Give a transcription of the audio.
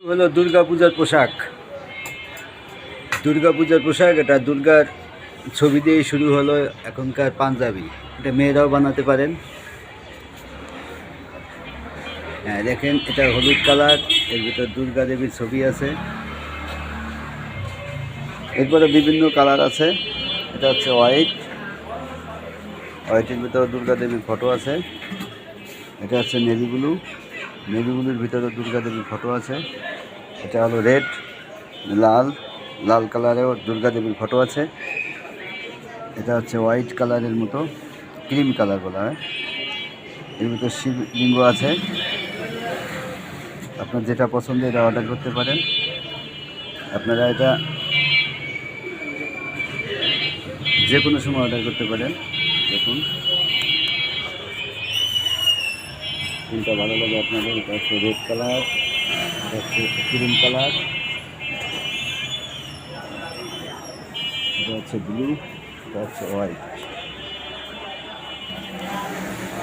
হলো দুর্গাপূজার পোশাক। দুর্গাপূজার পোশাক, এটা দুর্গার ছবি দিয়েই শুরু হলো। এখনকার পাঞ্জাবি, এটা মেয়েরাও বানাতে পারেন। হ্যাঁ দেখেন, এটা হলুদ কালার, এর ভিতর দুর্গা দেবীর ছবি আছে। এরপরে বিভিন্ন কালার আছে। এটা হচ্ছে হোয়াইটের ভিতরে দুর্গা দেবীর ফটো আছে। এটা হচ্ছে নেভি ব্লুর ভিতরে দুর্গা দেবীর ফটো আছে। এটা হলো রেড, লাল কালারেও দুর্গা দেবীর ফটো আছে। এটা হচ্ছে হোয়াইট কালারের মতো, ক্রিম কালার বলা হয়। এর ভিতরে শিবলিঙ্গ আছে। আপনার যেটা পছন্দ এটা অর্ডার করতে পারেন। আপনারা এটা যে কোনো সময় অর্ডার করতে পারেন। দেখুন কোনটা ভালো লাগে আপনাদের। এটা হচ্ছে রেড কালার, এটা হচ্ছে ক্রিম কালার, এটা হচ্ছে ব্লু, এটা হচ্ছে হোয়াইট।